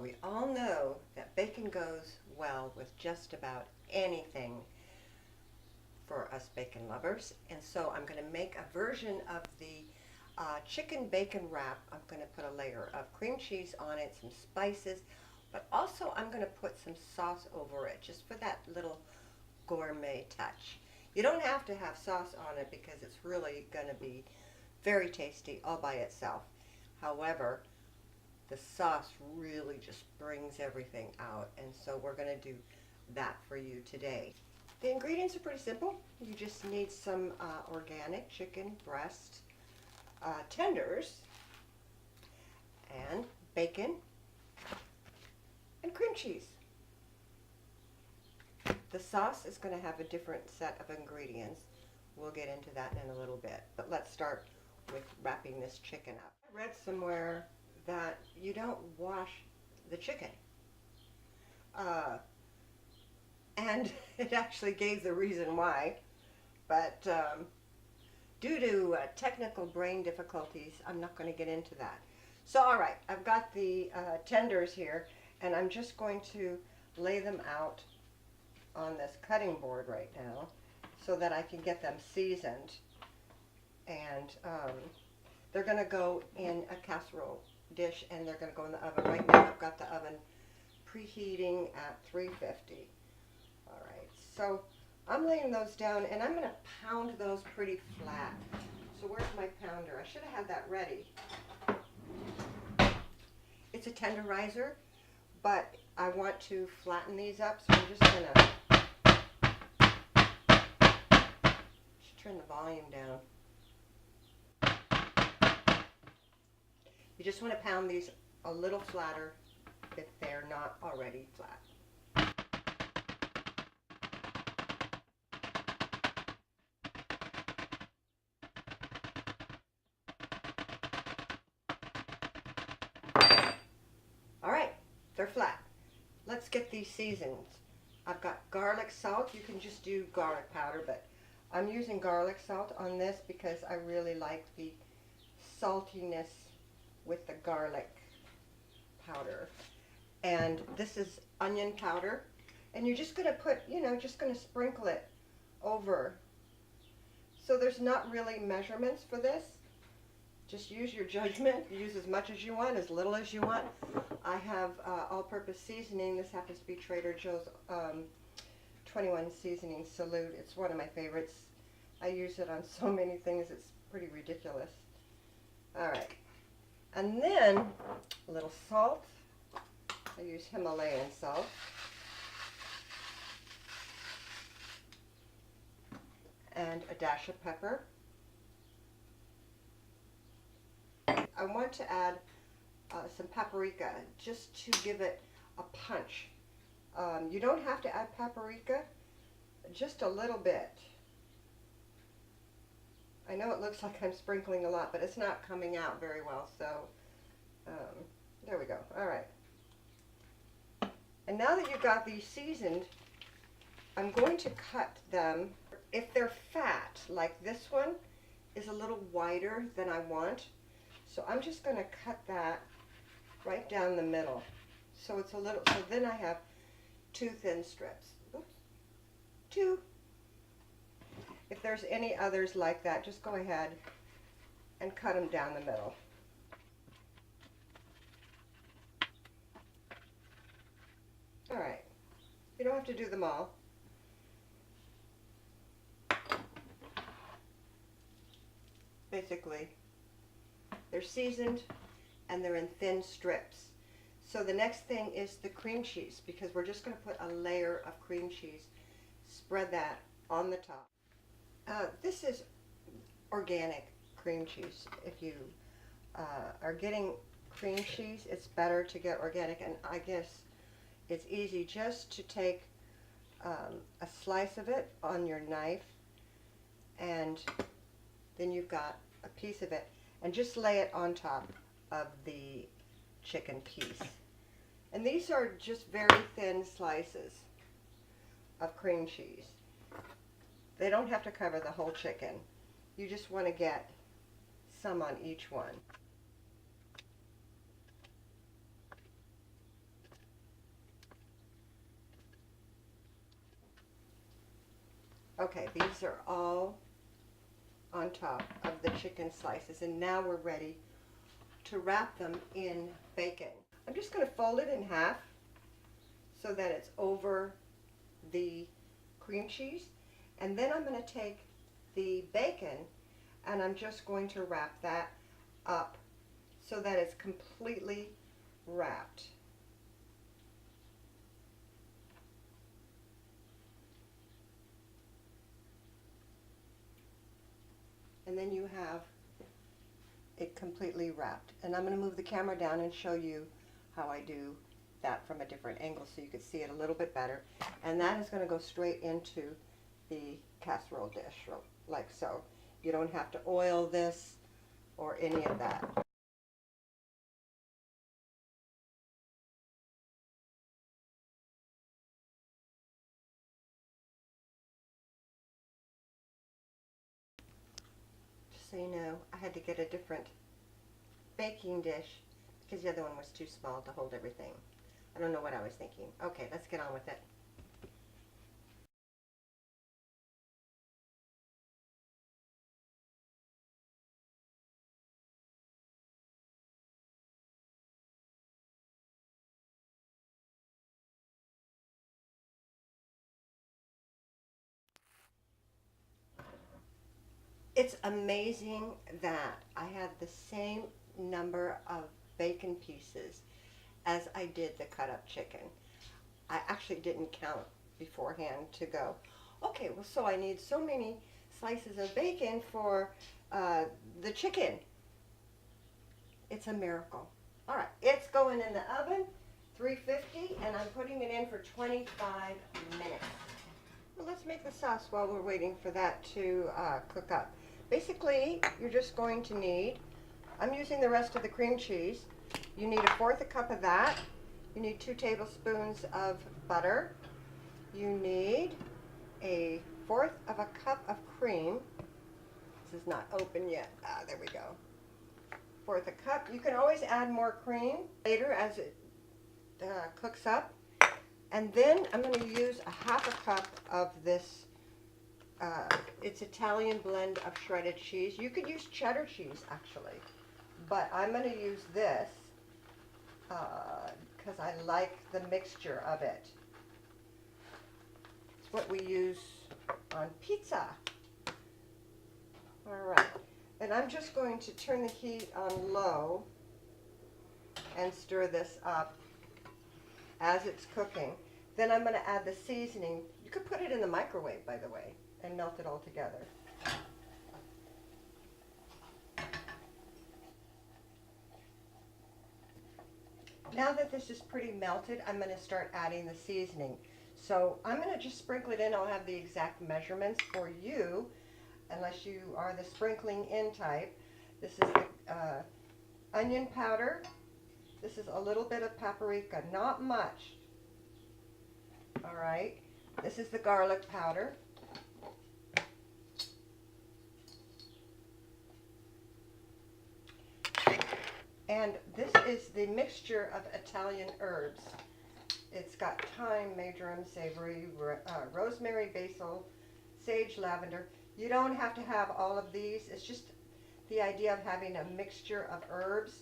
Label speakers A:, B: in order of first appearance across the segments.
A: we all know that bacon goes well with just about anything for us bacon lovers. And so I'm going to make a version of the chicken bacon wrap. I'm going to put a layer of cream cheese on it, some spices, but also I'm going to put some sauce over it just for that little gourmet touch. You don't have to have sauce on it because it's really going to be very tasty all by itself. However, the sauce really just brings everything out, and so we're going to do that for you today. The ingredients are pretty simple. You just need some organic chicken breast tenders and bacon and cream cheese. The sauce is going to have a different set of ingredients. We'll get into that in a little bit, but let's start with wrapping this chicken up. I read somewhere that you don't wash the chicken. And it actually gave the reason why, but due to technical brain difficulties, I'm not going to get into that. So all right, I've got the tenders here, and I'm just going to lay them out on this cutting board right now so that I can get them seasoned. And they're going to go in a casserole dish, and they're going to go in the oven. Right now I've got the oven preheating at 350. All right, so I'm laying those down, and I'm going to pound those pretty flat. So where's my pounder? I should have had that ready. It's a tenderizer, but I want to flatten these up, so I'm just going to turn the volume down. You just want to pound these a little flatter if they're not already flat. All right, they're flat. Let's get these seasoned. I've got garlic salt. You can just do garlic powder, but I'm using garlic salt on this because I really like the saltiness with the garlic powder. And this is onion powder, and you're just going to put, just going to sprinkle it over. So there's not really measurements for this. Just use your judgment. Use as much as you want, as little as you want. I have all-purpose seasoning. This happens to be Trader Joe's 21 Seasoning Salute. It's one of my favorites. I use it on so many things, it's pretty ridiculous. All right. And then a little salt. I use Himalayan salt. And a dash of pepper. I want to add some paprika just to give it a punch. You don't have to add paprika, just a little bit. I know it looks like I'm sprinkling a lot, but it's not coming out very well, so there we go. All right. And now that you've got these seasoned, I'm going to cut them. If they're fat, like this one is a little wider than I want, so I'm just going to cut that right down the middle. So it's a little, so then I have two thin strips. Oops. Two. If there's any others like that, just go ahead and cut them down the middle. All right. You don't have to do them all. Basically, they're seasoned and they're in thin strips. So the next thing is the cream cheese, because we're just going to put a layer of cream cheese. Spread that on the top. This is organic cream cheese. If you are getting cream cheese, it's better to get organic, and I guess it's easy just to take a slice of it on your knife, and then you've got a piece of it, and just lay it on top of the chicken piece. And these are just very thin slices of cream cheese. They don't have to cover the whole chicken. You just want to get some on each one. Okay, these are all on top of the chicken slices, and now we're ready to wrap them in bacon. I'm just going to fold it in half so that it's over the cream cheese, and then I'm going to take the bacon and I'm just going to wrap that up so that it's completely wrapped. And then you have it completely wrapped. And I'm going to move the camera down and show you how I do that from a different angle so you can see it a little bit better. And that is going to go straight into the casserole dish, like so. You don't have to oil this or any of that. Just so you know, I had to get a different baking dish because the other one was too small to hold everything. I don't know what I was thinking. Okay, let's get on with it. It's amazing that I had the same number of bacon pieces as I did the cut up chicken. I actually didn't count beforehand to go, okay, well, so I need so many slices of bacon for the chicken. It's a miracle. All right, it's going in the oven, 350, and I'm putting it in for 25 minutes. Well, let's make the sauce while we're waiting for that to cook up. Basically, you're just going to need, I'm using the rest of the cream cheese. You need 1/4 cup of that. You need 2 tablespoons of butter. You need 1/4 cup of cream. This is not open yet. There we go. 1/4 cup. You can always add more cream later as it cooks up. And then I'm going to use 1/2 cup of this, it's Italian blend of shredded cheese. You could use cheddar cheese actually, but I'm going to use this because I like the mixture of it. It's what we use on pizza. All right, and I'm just going to turn the heat on low and stir this up as it's cooking. Then I'm going to add the seasoning. You could put it in the microwave, by the way, and melt it all together. Now that this is pretty melted, I'm going to start adding the seasoning. So I'm going to just sprinkle it in. I'll have the exact measurements for you, unless you are the sprinkling in type. This is the onion powder. This is a little bit of paprika, not much. All right. This is the garlic powder. And this is the mixture of Italian herbs. It's got thyme, marjoram, savory, rosemary, basil, sage, lavender. You don't have to have all of these. It's just the idea of having a mixture of herbs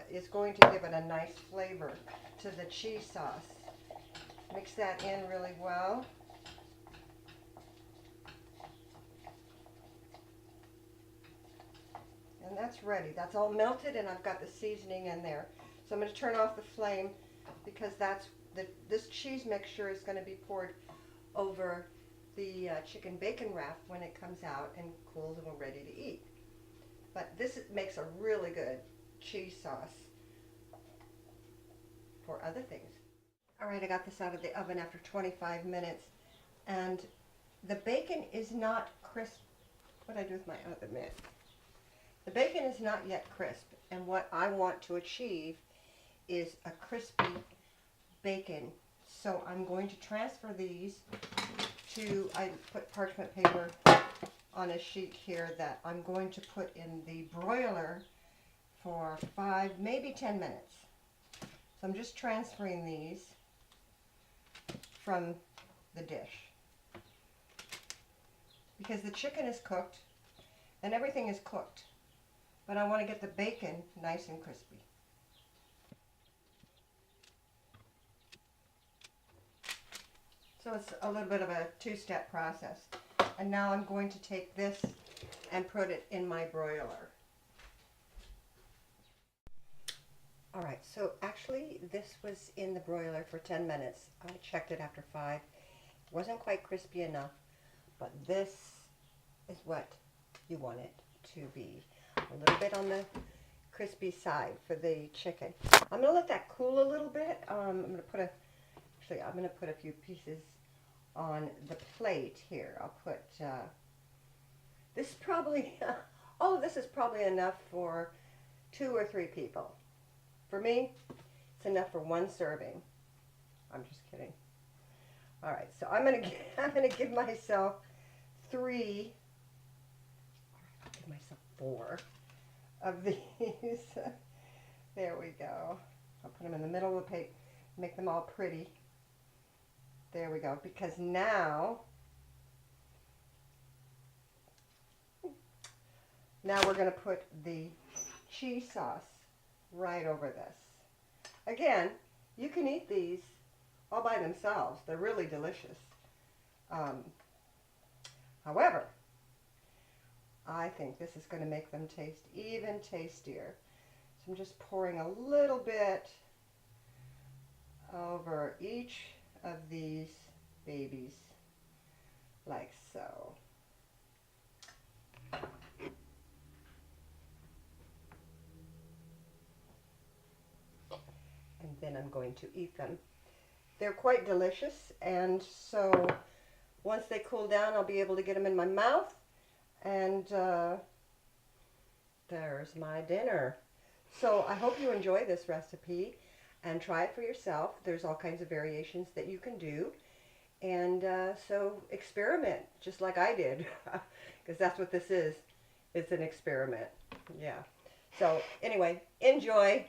A: is going to give it a nice flavor to the cheese sauce. Mix that in really well. And that's ready. That's all melted, and I've got the seasoning in there. So I'm going to turn off the flame because this cheese mixture is going to be poured over the chicken bacon wrap when it comes out and cools and we're ready to eat. But this makes a really good cheese sauce for other things. All right, I got this out of the oven after 25 minutes, and the bacon is not crisp. What did I do with my other mitt? The bacon is not yet crisp, and what I want to achieve is a crispy bacon. So I'm going to transfer these to, I put parchment paper on a sheet here that I'm going to put in the broiler for 5, maybe 10 minutes. So I'm just transferring these from the dish. because the chicken is cooked and everything is cooked. But I want to get the bacon nice and crispy. So it's a little bit of a two-step process. And now I'm going to take this and put it in my broiler. All right, so actually this was in the broiler for 10 minutes. I checked it after 5. It wasn't quite crispy enough, but this is what you want it to be. A little bit on the crispy side for the chicken. I'm gonna let that cool a little bit. I'm gonna put a few pieces on the plate here. I'll put this probably all of this is probably enough for 2 or 3 people. For me, it's enough for 1 serving. I'm just kidding. All right, so I'm gonna give myself 3. I'll give myself 4 of these. There we go. I'll put them in the middle of the plate, make them all pretty. There we go. Because now we're going to put the cheese sauce right over this. Again, you can eat these all by themselves. They're really delicious. However, I think this is going to make them taste even tastier. So I'm just pouring a little bit over each of these babies, like so. And then I'm going to eat them. They're quite delicious, and so once they cool down, I'll be able to get them in my mouth, and there's my dinner. So I hope you enjoy this recipe and try it for yourself. There's all kinds of variations that you can do, and so experiment just like I did, because that's what this is. It's an experiment. Yeah. So anyway, enjoy.